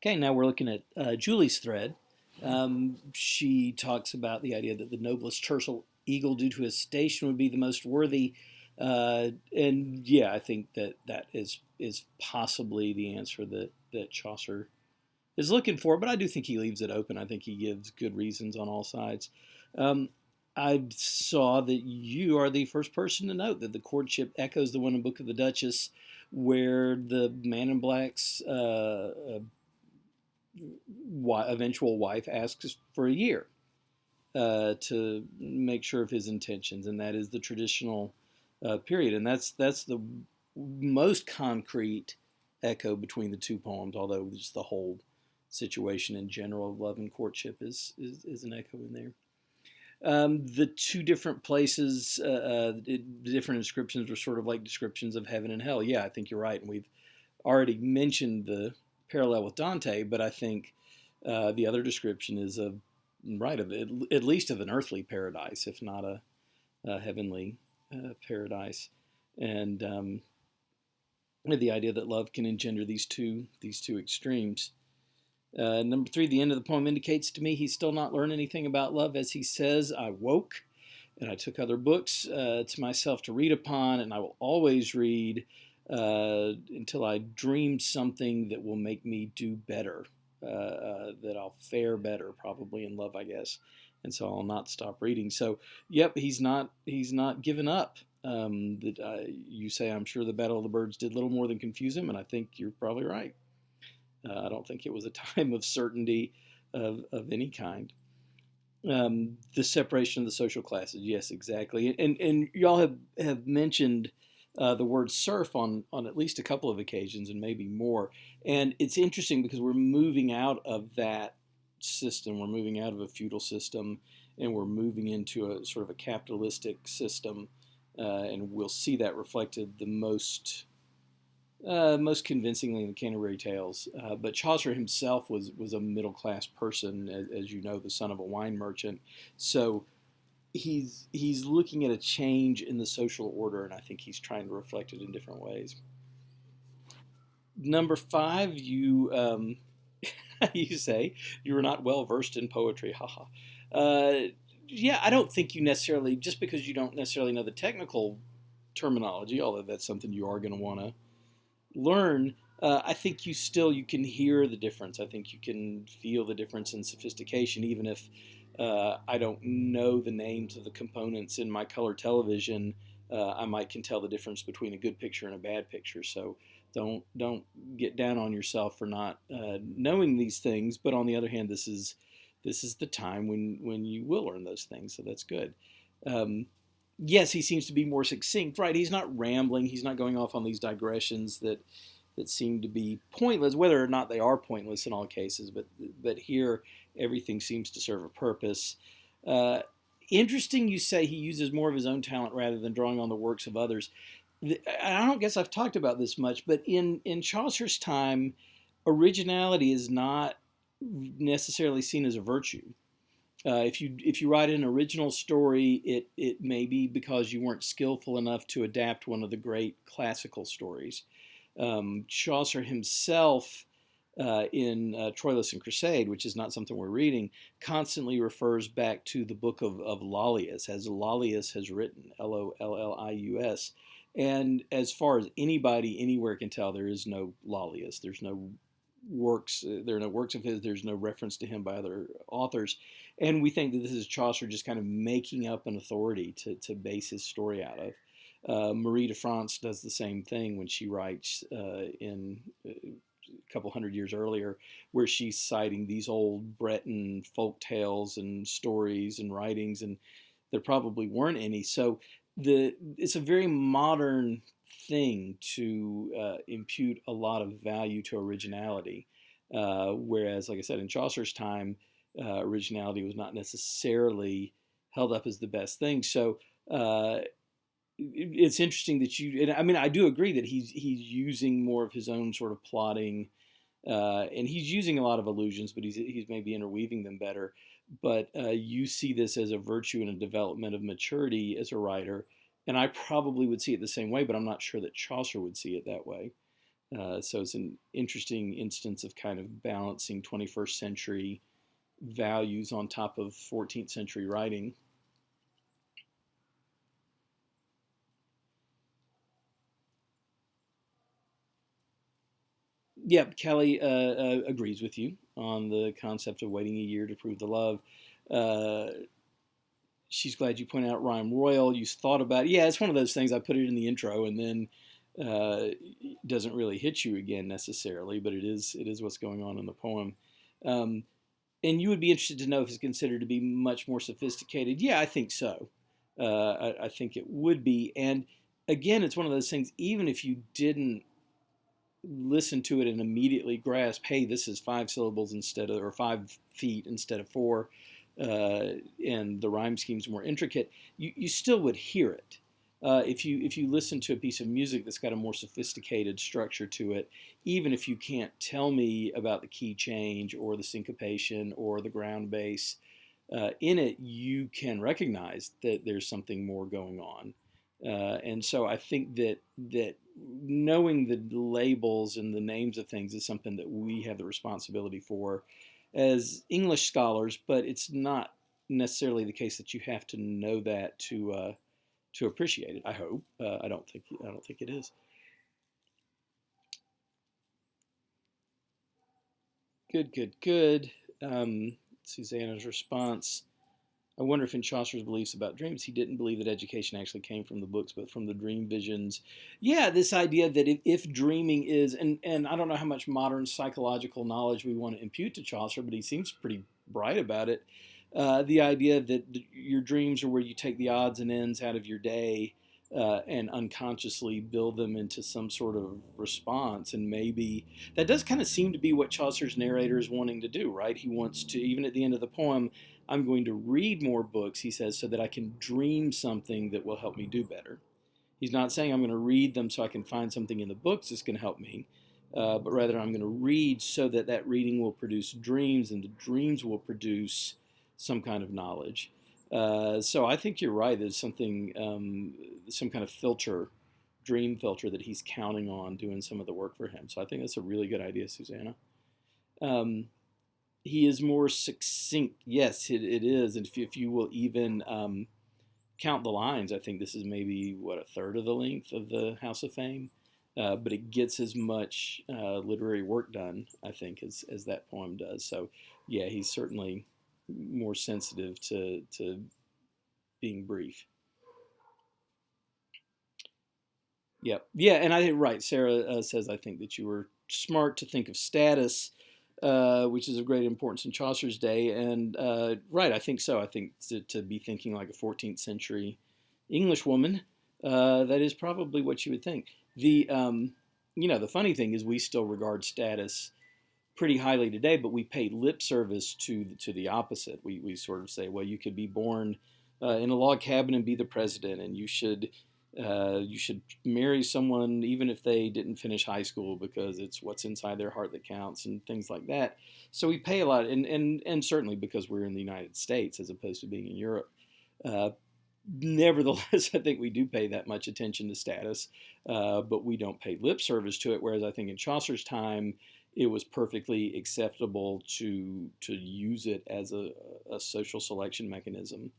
Okay, now we're looking at Julie's thread. She talks about the idea that the noblest terrestrial eagle, due to his station, would be the most worthy. And yeah, I think that is possibly the answer that Chaucer is looking for. But I do think he leaves it open. I think he gives good reasons on all sides. Um, I saw that you are the first person to note that the courtship echoes the one in Book of the Duchess, where the man in black's eventual wife asks for a year to make sure of his intentions, and that is the traditional period, and that's the most concrete echo between the two poems. Although just the whole situation in general of love and courtship is an echo in there. The two different places, the different inscriptions were sort of like descriptions of heaven and hell. Yeah, I think you're right, and we've already mentioned the parallel with Dante, but I think the other description is of right of at least of an earthly paradise, if not a heavenly paradise, and the idea that love can engender these two extremes. Number three, the end of the poem indicates to me he's still not learned anything about love. As he says, I woke and I took other books to myself to read upon, and I will always read until I dream something that will make me do better, that I'll fare better, probably in love, I guess. And so I'll not stop reading. So, yep, he's not given up. You say, I'm sure the Battle of the Birds did little more than confuse him, and I think you're probably right. I don't think it was a time of certainty of any kind. The separation of the social classes, yes, exactly. And y'all have mentioned the word serf on at least a couple of occasions and maybe more. And it's interesting because we're moving out of that system. We're moving out of a feudal system and we're moving into a sort of a capitalistic system. And we'll see that reflected the most convincingly in the Canterbury Tales. But Chaucer himself was a middle class person, as you know, the son of a wine merchant. So he's looking at a change in the social order, and I think he's trying to reflect it in different ways. Number five, you you say you were not well versed in poetry. Haha. Yeah, I don't think you necessarily, just because you don't necessarily know the technical terminology, although that's something you are going to want to learn. I think you can hear the difference. I think you can feel the difference in sophistication, even if I don't know the names of the components in my color television. I might can tell the difference between a good picture and a bad picture. So don't get down on yourself for not knowing these things. But on the other hand, this is the time when you will learn those things. So that's good. Um, yes, he seems to be more succinct. Right, he's not rambling. He's not going off on these digressions that seem to be pointless, whether or not they are pointless in all cases. But here, everything seems to serve a purpose. Uh, Interesting, you say he uses more of his own talent rather than drawing on the works of others. I don't guess I've talked about this much, but in Chaucer's time, originality is not necessarily seen as a virtue. If you write an original story, it may be because you weren't skillful enough to adapt one of the great classical stories. Chaucer himself, in Troilus and Cressade, which is not something we're reading, constantly refers back to the book of Lollius, as Lollius has written, Lollius. And as far as anybody anywhere can tell, there is no Lollius. There's no works. There are no works of his. There's no reference to him by other authors. And we think that this is Chaucer just kind of making up an authority to base his story out of. Marie de France does the same thing when she writes in a couple hundred years earlier, where she's citing these old Breton folk tales and stories and writings, and there probably weren't any. So it's a very modern thing to impute a lot of value to originality, whereas, like I said, in Chaucer's time, originality was not necessarily held up as the best thing. So it's interesting that and I mean, I do agree that he's using more of his own sort of plotting, and he's using a lot of allusions, but he's maybe interweaving them better. But you see this as a virtue and a development of maturity as a writer, and I probably would see it the same way, but I'm not sure that Chaucer would see it that way. So it's an interesting instance of kind of balancing 21st century values on top of 14th century writing. Yep, Kelly agrees with you on the concept of waiting a year to prove the love. Uh, she's glad you point out Rhyme Royal. You thought about it. Yeah, it's one of those things. I put it in the intro and then it doesn't really hit you again necessarily, but it is what's going on in the poem. Um, and you would be interested to know if it's considered to be much more sophisticated. Yeah, I think so. I think it would be. And again, it's one of those things. Even if you didn't listen to it and immediately grasp, hey, this is 5 syllables instead of, or 5 feet instead of four, and the rhyme scheme's more intricate, you still would hear it. If you listen to a piece of music that's got a more sophisticated structure to it, even if you can't tell me about the key change or the syncopation or the ground bass in it, you can recognize that there's something more going on. And so I think that knowing the labels and the names of things is something that we have the responsibility for as English scholars, but it's not necessarily the case that you have to know that to appreciate it. I hope. I don't think it is. Good, good, good. Susanna's response. I wonder if in Chaucer's beliefs about dreams, he didn't believe that education actually came from the books, but from the dream visions. Yeah, this idea that if dreaming is, and I don't know how much modern psychological knowledge we want to impute to Chaucer, but he seems pretty bright about it. The idea that your dreams are where you take the odds and ends out of your day and unconsciously build them into some sort of response. And maybe that does kind of seem to be what Chaucer's narrator is wanting to do, right? He wants to, even at the end of the poem, I'm going to read more books, he says, so that I can dream something that will help me do better. He's not saying I'm going to read them so I can find something in the books that's going to help me, but rather I'm going to read so that that reading will produce dreams, and the dreams will produce some kind of knowledge. So I think you're right. There's something, some kind of filter, dream filter that he's counting on doing some of the work for him. So I think that's a really good idea, Susanna. Um, he is more succinct. Yes, it is. And if you will even count the lines, I think this is maybe, what, a third of the length of the House of Fame. But it gets as much literary work done, I think, as that poem does. So, yeah, he's certainly more sensitive to being brief. Yep. Yeah, and I think right. Sarah says I think that you were smart to think of status, which is of great importance in Chaucer's day, and right. I think so. I think to be thinking like a 14th century English woman, that is probably what you would think. The funny thing is we still regard status pretty highly today, but we pay lip service to the opposite. We sort of say, well, you could be born in a log cabin and be the president, and you should marry someone even if they didn't finish high school because it's what's inside their heart that counts and things like that. So we pay a lot, and certainly because we're in the United States as opposed to being in Europe. Uh, Nevertheless, I think we do pay that much attention to status, but we don't pay lip service to it. Whereas I think in Chaucer's time, it was perfectly acceptable to use it as a social selection mechanism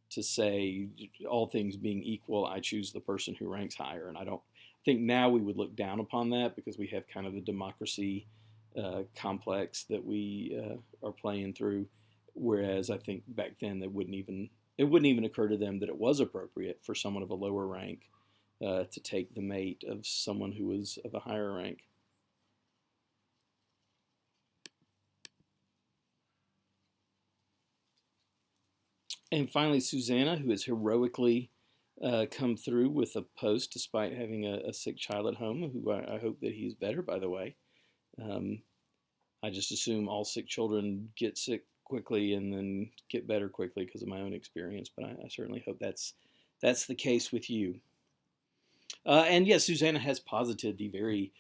to say, all things being equal, I choose the person who ranks higher. And I don't think now we would look down upon that because we have kind of a democracy complex that we are playing through. Whereas I think back then it wouldn't even occur to them that it was appropriate for someone of a lower rank to take the mate of someone who was of a higher rank. And finally, Susanna, who has heroically come through with a post despite having a sick child at home, who I hope that he's better, by the way. Um, I just assume all sick children get sick quickly and then get better quickly because of my own experience, but I certainly hope that's the case with you. And yes, Susanna has posited the very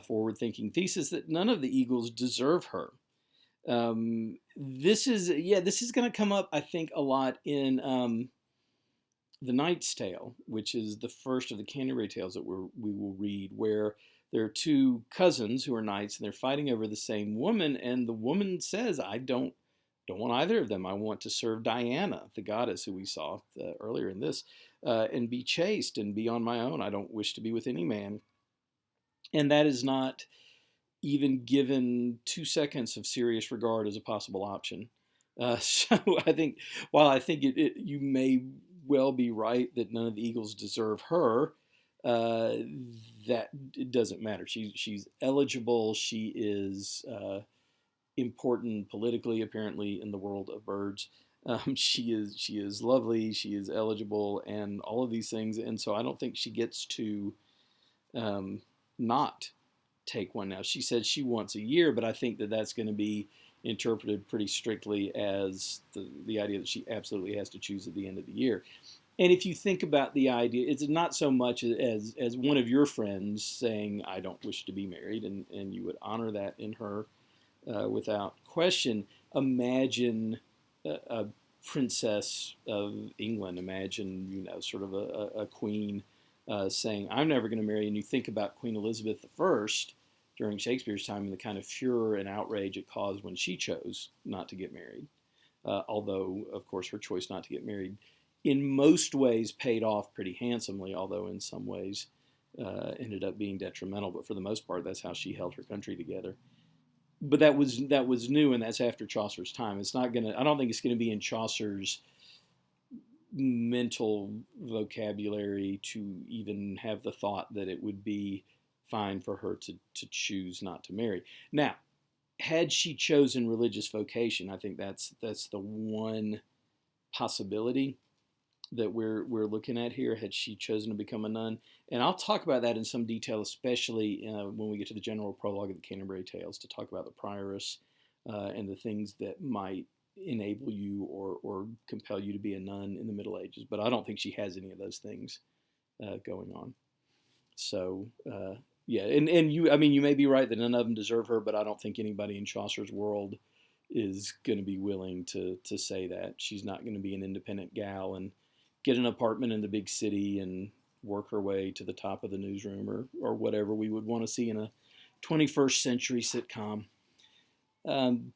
forward-thinking thesis that none of the Eagles deserve her. This is going to come up, I think, a lot in the Knight's Tale, which is the first of the Canterbury Tales that we will read, where there are two cousins who are knights, and they're fighting over the same woman. And the woman says, "I don't want either of them. I want to serve Diana, the goddess who we saw earlier in this, and be chaste and be on my own. I don't wish to be with any man." And that is not even given 2 seconds of serious regard as a possible option. So I think, while I think you may well be right that none of the Eagles deserve her, uh, that it doesn't matter. She's eligible. She is important politically, apparently, in the world of birds. She is lovely. She is eligible, and all of these things. And so I don't think she gets to um, not take one now. She said she wants a year, but I think that that's going to be interpreted pretty strictly as the idea that she absolutely has to choose at the end of the year. And if you think about the idea, it's not so much as one of your friends saying, "I don't wish to be married," and you would honor that in her without question. Imagine a princess of England. Imagine, sort of a queen saying, "I'm never going to marry." And you think about Queen Elizabeth I during Shakespeare's time and the kind of furor and outrage it caused when she chose not to get married. Although, of course, her choice not to get married in most ways paid off pretty handsomely, although in some ways ended up being detrimental. But for the most part, that's how she held her country together. But that was new, and that's after Chaucer's time. It's not gonna. I don't think it's gonna be in Chaucer's mental vocabulary to even have the thought that it would be fine for her to choose not to marry. Now, had she chosen religious vocation, I think that's the one possibility that we're looking at here. Had she chosen to become a nun, and I'll talk about that in some detail, especially when we get to the general prologue of the Canterbury Tales, to talk about the prioress and the things that might enable you or compel you to be a nun in the Middle Ages. But I don't think she has any of those things going on. So yeah, and you, I mean, you may be right that none of them deserve her, but I don't think anybody in Chaucer's world is going to be willing to say that. She's not going to be an independent gal and get an apartment in the big city and work her way to the top of the newsroom or whatever we would want to see in a 21st century sitcom. Um,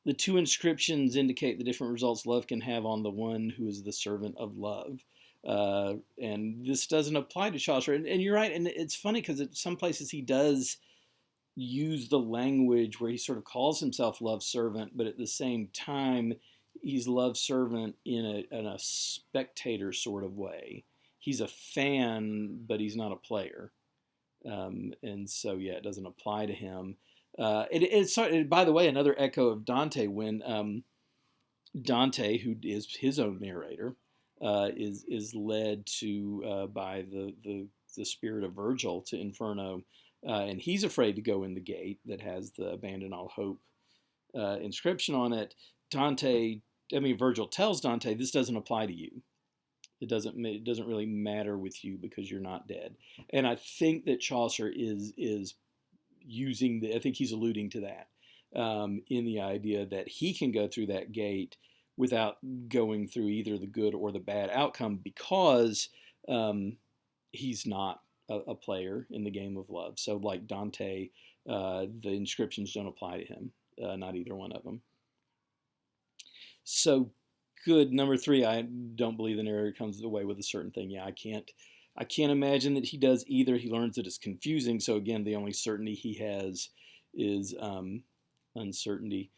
the two inscriptions indicate the different results love can have on the one who is the servant of love. And this doesn't apply to Chaucer. And you're right. And it's funny because at some places he does use the language where he sort of calls himself love servant, but at the same time, he's love servant in a spectator sort of way. He's a fan, but he's not a player. And so, yeah, it doesn't apply to him. By the way, another echo of Dante when Dante, who is his own narrator, is led to by the spirit of Virgil to Inferno, and he's afraid to go in the gate that has the "Abandon all hope" inscription on it. Virgil tells Dante, "This doesn't apply to you. It doesn't really matter with you because you're not dead." And I think that Chaucer is using I think he's alluding to that in the idea that he can go through that gate without going through either the good or the bad outcome because he's not a player in the game of love. So, like Dante, the inscriptions don't apply to him, not either one of them. So, good. Number 3, I don't believe the narrator comes away with a certain thing. Yeah, I can't imagine that he does either. He learns that it's confusing. So again, the only certainty he has is uncertainty.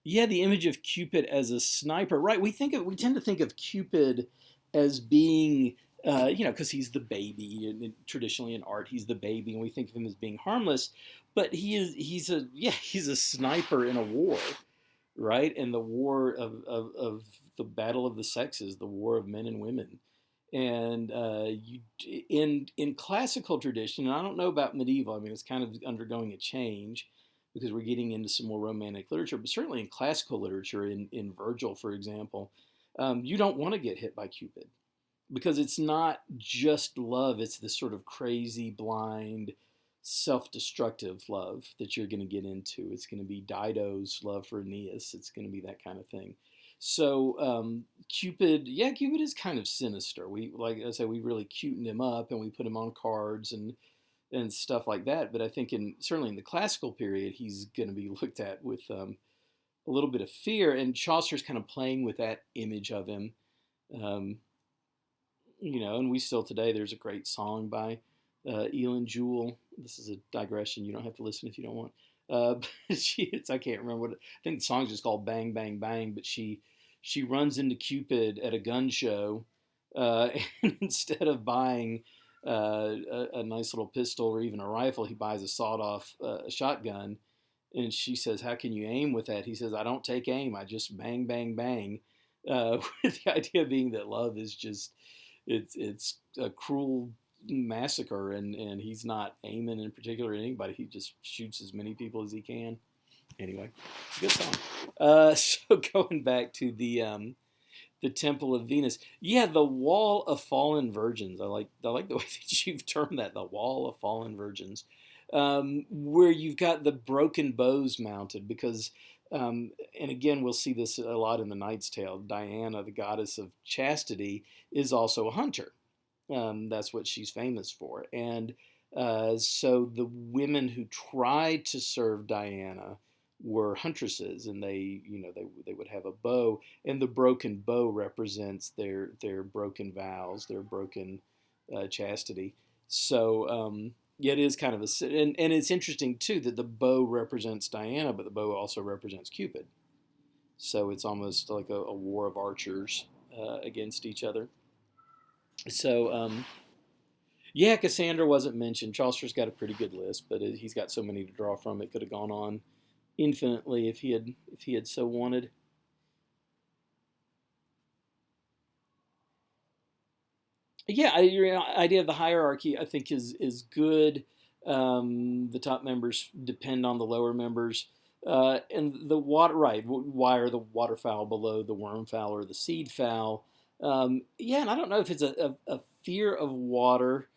Yeah, the image of Cupid as a sniper, right? We tend to think of Cupid as being, because he's the baby, and traditionally in art, he's the baby, and we think of him as being harmless. But he's a sniper in a war, right? And the war of the battle of the sexes, the war of men and women. And in classical tradition, and I don't know about medieval. I mean, it's kind of undergoing a change because we're getting into some more romantic literature. But certainly in classical literature, in Virgil, for example, you don't want to get hit by Cupid because it's not just love. It's this sort of crazy, blind, self-destructive love that you're going to get into. It's going to be Dido's love for Aeneas. It's going to be that kind of thing. So Cupid is kind of sinister. Like I said, we really cutened him up and we put him on cards and and stuff like that. But I think certainly in the classical period, he's going to be looked at with a little bit of fear. And Chaucer's kind of playing with that image of him. Um, and we still today, there's a great song by Elin Jewell. This is a digression. You don't have to listen if you don't want. But I can't remember what, I think the song's just called Bang, Bang, Bang, but she runs into Cupid at a gun show, and instead of buying a nice little pistol or even a rifle, he buys a sawed-off shotgun, and she says, "How can you aim with that?" He says, "I don't take aim. I just bang, bang, bang." With the idea being that love is just it's a cruel massacre, and he's not aiming in particular at anybody. He just shoots as many people as he can. Anyway, it's a good song. So going back to the Temple of Venus. Yeah, the Wall of Fallen Virgins. I like the way that you've termed that, the Wall of Fallen Virgins, where you've got the broken bows mounted because, and again, we'll see this a lot in the Knight's Tale. Diana, the goddess of chastity, is also a hunter. That's what she's famous for, and so the women who tried to serve Diana were huntresses, and they would have a bow, and the broken bow represents their broken vows, their broken chastity. So yeah, it is kind of and it's interesting too that the bow represents Diana, but the bow also represents Cupid. So it's almost like a war of archers against each other. So yeah, Cassandra wasn't mentioned. Chaucer's got a pretty good list, but he's got so many to draw from. It could have gone on infinitely if he had so wanted. Yeah, your idea of the hierarchy I think is good. The top members depend on the lower members, and the water right. Why are the waterfowl below the wormfowl or the seedfowl? Yeah, and I don't know if it's a fear of water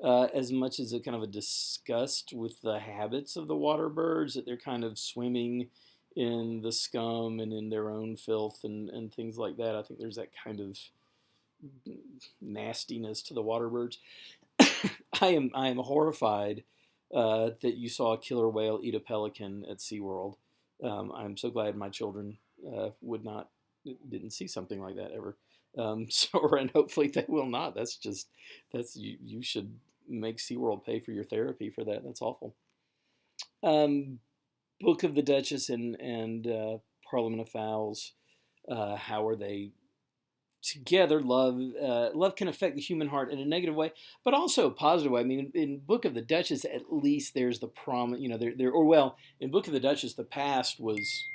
as much as a kind of a disgust with the habits of the water birds, that they're kind of swimming in the scum and in their own filth and things like that. I think there's that kind of nastiness to the water birds. I am horrified that you saw a killer whale eat a pelican at SeaWorld. I'm so glad my children didn't see something like that ever. And hopefully they will not. You should make SeaWorld pay for your therapy for that. That's awful. Um, Book of the Duchess and Parliament of Fowls. How are they together? Love can affect the human heart in a negative way, but also a positive way. I mean, in Book of the Duchess, at least there's the promise. In Book of the Duchess, the past was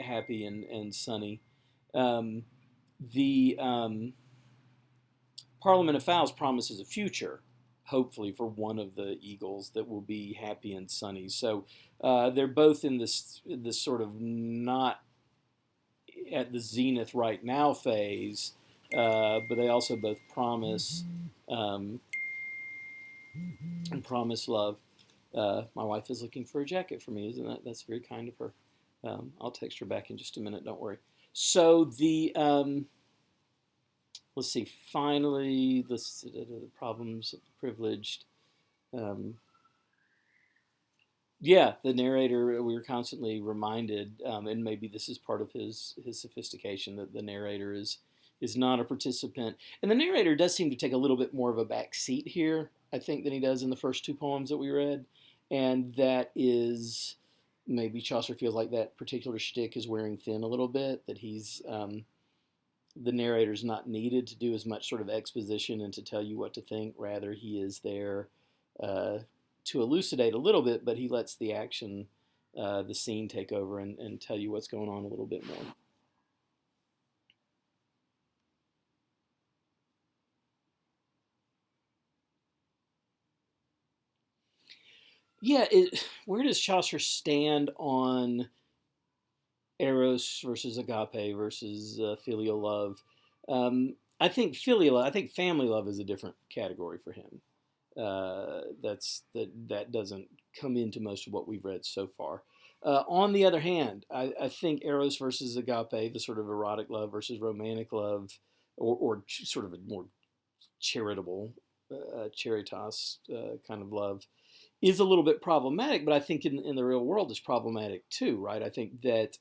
happy and sunny. Um, the Parliament of Fowls promises a future, hopefully, for one of the eagles that will be happy and sunny. So they're both in this sort of not at the zenith right now phase, but they also both promise and promise love. My wife is looking for a jacket for me, isn't that? That's very kind of her. I'll text her back in just a minute. Don't worry. So let's see. Finally, the problems of the privileged. Um, yeah, the narrator. We were constantly reminded, and maybe this is part of his sophistication, that the narrator is not a participant, and the narrator does seem to take a little bit more of a back seat here, I think, than he does in the first two poems that we read, and that is maybe Chaucer feels like that particular shtick is wearing thin a little bit. That the narrator's not needed to do as much sort of exposition and to tell you what to think. Rather, he is there to elucidate a little bit, but he lets the action, the scene take over and tell you what's going on a little bit more. Yeah, where does Chaucer stand on Eros versus agape versus filial love? I think family love is a different category for him. That doesn't come into most of what we've read so far. On the other hand, I think Eros versus agape, the sort of erotic love versus romantic love, or sort of a more charitable, charitas kind of love, is a little bit problematic, but I think in the real world is problematic too, right? I think that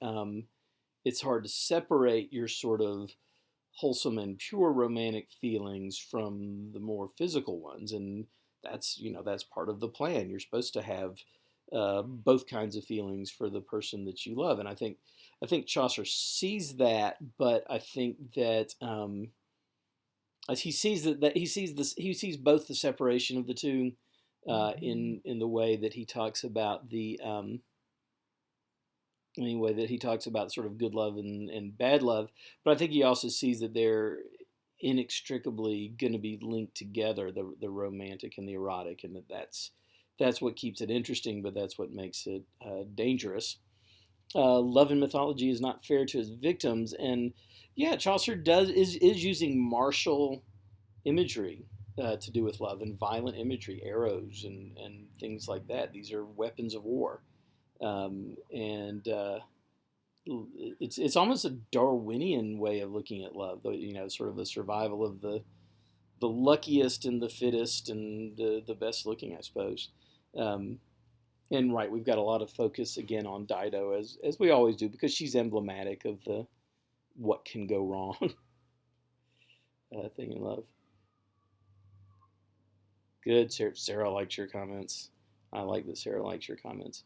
it's hard to separate your sort of wholesome and pure romantic feelings from the more physical ones, and that's part of the plan. You're supposed to have both kinds of feelings for the person that you love, and I think Chaucer sees that, but I think that as he sees that he sees both the separation of the two in the way that he talks about the anyway that he talks about sort of good love and bad love. But I think he also sees that they're inextricably going to be linked together, the romantic and the erotic, and that's what keeps it interesting, but that's what makes it dangerous. Love in mythology is not fair to his victims, and yeah, Chaucer is using martial imagery to do with love, and violent imagery, arrows and things like that. These are weapons of war, and it's almost a Darwinian way of looking at love. Sort of the survival of the luckiest and the fittest and the best looking, I suppose. Um, and right, we've got a lot of focus again on Dido as we always do, because she's emblematic of the what can go wrong thing in love. Good, Sarah likes your comments. I like that Sarah likes your comments.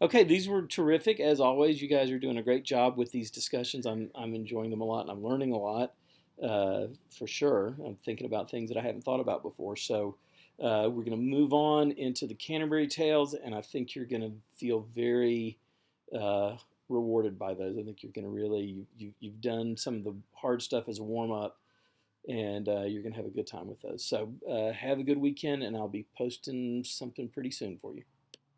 Okay, these were terrific as always. You guys are doing a great job with these discussions. I'm enjoying them a lot, and I'm learning a lot for sure. I'm thinking about things that I hadn't thought about before. So we're going to move on into the Canterbury Tales, and I think you're going to feel very uh, rewarded by those. I think you're going to really you've done some of the hard stuff as a warm up, and you're going to have a good time with those. So have a good weekend, and I'll be posting something pretty soon for you.